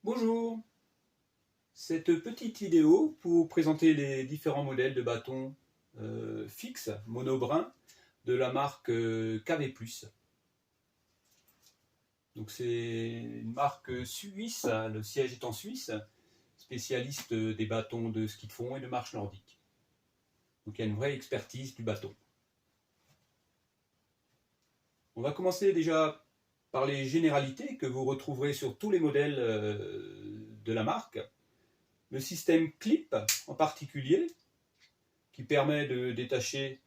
Bonjour, cette petite vidéo pour vous présenter les différents modèles de bâtons fixes monobrin de la marque KV+. Donc c'est une marque suisse, le siège est en Suisse, spécialiste des bâtons de ski de fond et de marche nordique. Donc il y a une vraie expertise du bâton. On va commencer déjà par les généralités que vous retrouverez sur tous les modèles de la marque. Le système clip en particulier, qui permet de détacher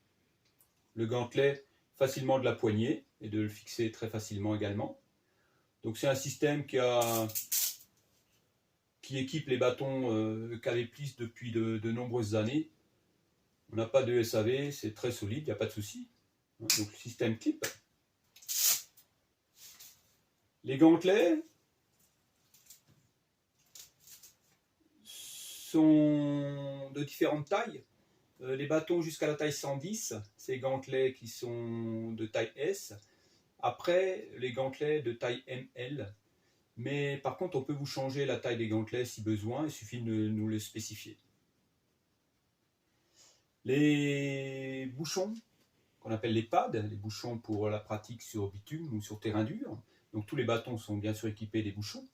le gantelet facilement de la poignée et de le fixer très facilement également. Donc c'est un système qui équipe les bâtons KV+ depuis de nombreuses années. On n'a pas de SAV, c'est très solide, il n'y a pas de souci. Donc le système clip. Les gantelets sont de différentes tailles. Les bâtons jusqu'à la taille 110, c'est gantelets qui sont de taille S. Après, les gantelets de taille ML. Mais par contre, on peut vous changer la taille des gantelets si besoin, il suffit de nous le spécifier. Les bouchons, qu'on appelle les pads, les bouchons pour la pratique sur bitume ou sur terrain dur. Donc tous les bâtons sont bien sûr équipés des bouchons.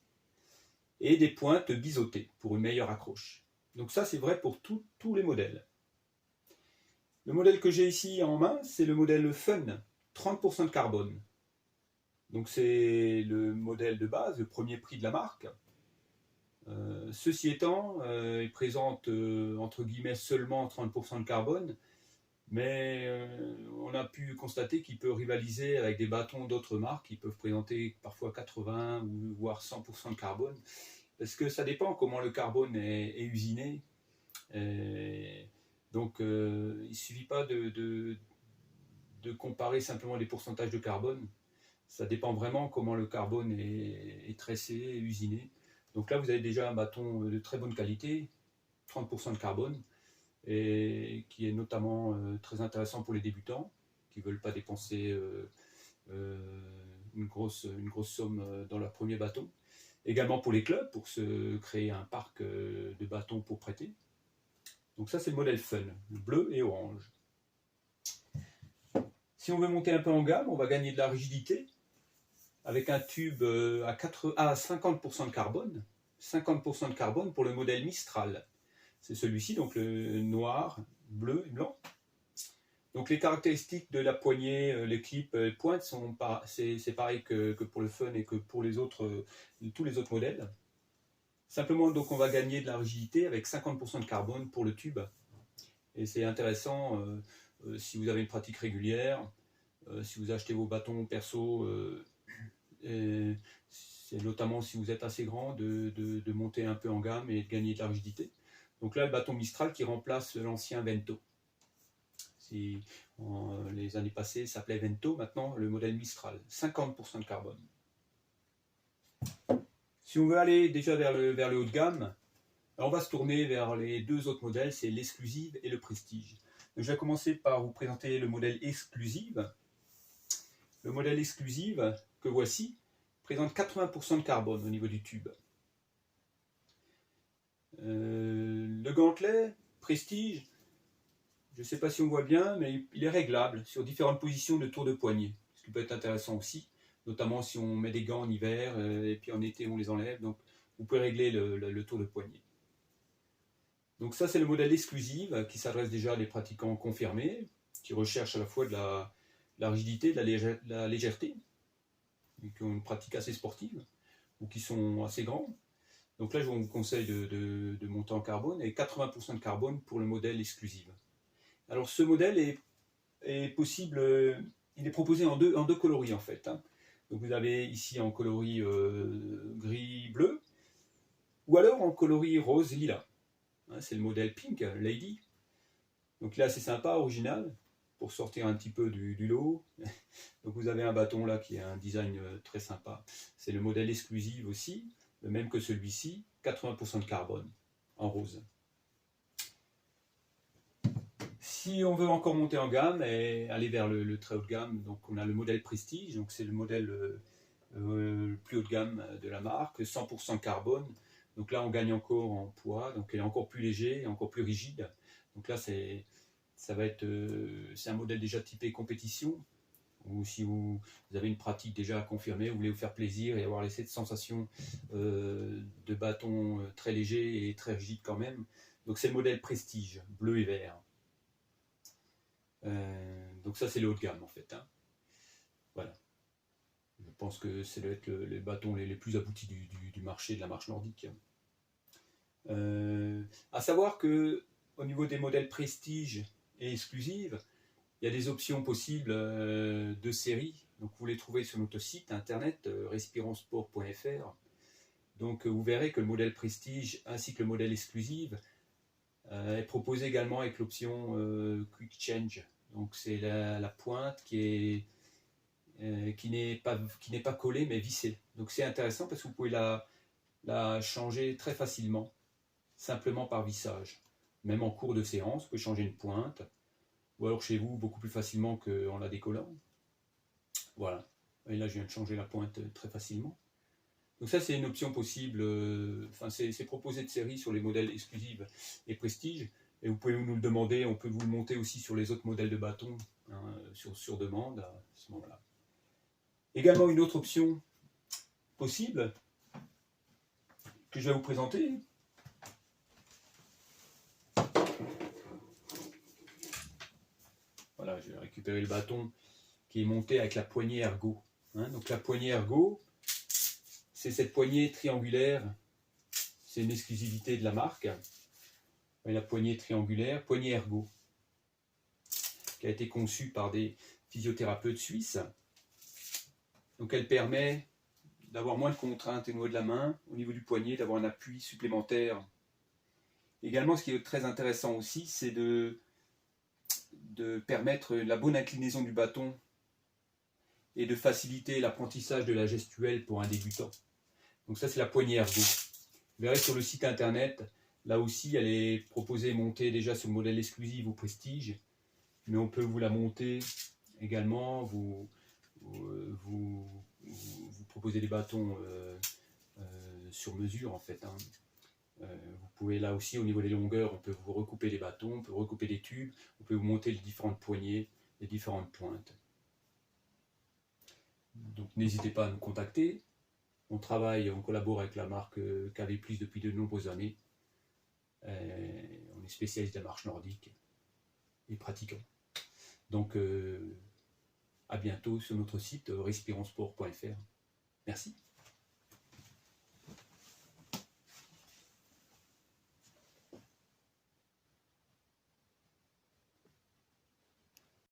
Et des pointes biseautées pour une meilleure accroche. Donc ça, c'est vrai pour tous les modèles. Le modèle que j'ai ici en main, c'est le modèle Fun, 30% de carbone. Donc c'est le modèle de base, le premier prix de la marque. Ceci étant, il présente entre guillemets seulement 30% de carbone, mais on a pu constater qu'il peut rivaliser avec des bâtons d'autres marques qui peuvent présenter parfois 80 ou voire 100% de carbone, parce que ça dépend comment le carbone est usiné. Donc il ne suffit pas de comparer simplement les pourcentages de carbone. Ça dépend vraiment comment le carbone est tressé, usiné. Donc là, vous avez déjà un bâton de très bonne qualité, 30% de carbone, et qui est notamment très intéressant pour les débutants, qui ne veulent pas dépenser une grosse somme dans leur premier bâton. Également pour les clubs, pour se créer un parc de bâtons pour prêter. Donc ça, c'est le modèle Fun, bleu et orange. Si on veut monter un peu en gamme, on va gagner de la rigidité, avec un tube à 50% de carbone. 50% de carbone pour le modèle Mistral. C'est celui-ci, donc le noir, bleu et blanc. Donc les caractéristiques de la poignée, les clips, les pointes, c'est pareil que pour le Fun et que pour tous les autres modèles. Simplement, donc on va gagner de la rigidité avec 50% de carbone pour le tube. Et c'est intéressant si vous avez une pratique régulière, si vous achetez vos bâtons perso, c'est notamment si vous êtes assez grand de monter un peu en gamme et de gagner de la rigidité. Donc là, le bâton Mistral qui remplace l'ancien Vento. Les années passées, ça s'appelait Vento, maintenant le modèle Mistral, 50% de carbone. Si on veut aller déjà vers le haut de gamme, alors on va se tourner vers les deux autres modèles, c'est l'Exclusive et le Prestige. Donc je vais commencer par vous présenter le modèle Exclusive. Le modèle Exclusive que voici présente 80% de carbone au niveau du tube. Le gantelet Prestige, je ne sais pas si on voit bien, mais il est réglable sur différentes positions de tour de poignet, ce qui peut être intéressant aussi, notamment si on met des gants en hiver et puis en été on les enlève, donc vous pouvez régler le tour de poignet. Donc ça c'est le modèle Exclusive qui s'adresse déjà à des pratiquants confirmés, qui recherchent à la fois de la rigidité, de la légèreté, et qui ont une pratique assez sportive, ou qui sont assez grands. Donc là je vous conseille de monter en carbone, et 80% de carbone pour le modèle Exclusive. Alors ce modèle est possible, il est proposé en deux coloris en fait. Donc vous avez ici en coloris gris-bleu, ou alors en coloris rose-lilas. C'est le modèle Pink Lady. Donc là c'est sympa, original, pour sortir un petit peu du lot. Donc vous avez un bâton là qui a un design très sympa. C'est le modèle Exclusive aussi, le même que celui-ci, 80% de carbone, en rose. Si on veut encore monter en gamme et aller vers le très haut de gamme, donc on a le modèle Prestige, donc c'est le modèle le plus plus haut de gamme de la marque, 100% carbone. Donc là, on gagne encore en poids, donc elle est encore plus léger, encore plus rigide. Donc là, c'est un modèle déjà typé compétition, ou si vous avez une pratique déjà confirmée, vous voulez vous faire plaisir et avoir cette sensation de bâton très léger et très rigide quand même. Donc c'est le modèle Prestige, bleu et vert. Donc ça c'est le haut de gamme en fait. Hein. Voilà. Je pense que ça doit être les bâtons les plus aboutis du marché de la marche nordique. À savoir que au niveau des modèles Prestige et exclusives, il y a des options possibles de série. Donc vous les trouvez sur notre site internet respironsport.fr. Donc vous verrez que le modèle Prestige ainsi que le modèle exclusive est proposé également avec l'option Quick Change. Donc c'est la pointe qui n'est pas collée mais vissée. Donc c'est intéressant parce que vous pouvez la changer très facilement, simplement par vissage. Même en cours de séance, vous pouvez changer une pointe. Ou alors chez vous, beaucoup plus facilement qu'en la décollant. Voilà. Et là, je viens de changer la pointe très facilement. Donc ça, c'est une option possible. Enfin, c'est proposé de série sur les modèles exclusifs et Prestige. Et vous pouvez nous le demander. On peut vous le monter aussi sur les autres modèles de bâtons, hein, sur demande à ce moment-là. Également, une autre option possible que je vais vous présenter. Voilà, je vais récupérer le bâton qui est monté avec la poignée ergo. Hein, donc la poignée ergo, c'est cette poignée triangulaire, c'est une exclusivité de la marque. Et la poignée triangulaire, poignée ergo, qui a été conçue par des physiothérapeutes suisses. Donc elle permet d'avoir moins de contraintes au niveau de la main, au niveau du poignet, d'avoir un appui supplémentaire. Également, ce qui est très intéressant aussi, c'est de permettre la bonne inclinaison du bâton et de faciliter l'apprentissage de la gestuelle pour un débutant. Donc ça, c'est la poignée ergo. Vous verrez sur le site internet, là aussi, elle est proposée montée déjà sur le modèle exclusif ou Prestige, mais on peut vous la monter également, vous proposez des bâtons sur mesure en fait. Hein. Vous pouvez là aussi, au niveau des longueurs, on peut vous recouper les bâtons, on peut recouper les tubes, on peut vous monter les différentes poignées, les différentes pointes. Donc n'hésitez pas à nous contacter. On collabore avec la marque KV+ depuis de nombreuses années. On est spécialiste de la marche nordique et pratiquants. Donc à bientôt sur notre site respironsport.fr. Merci.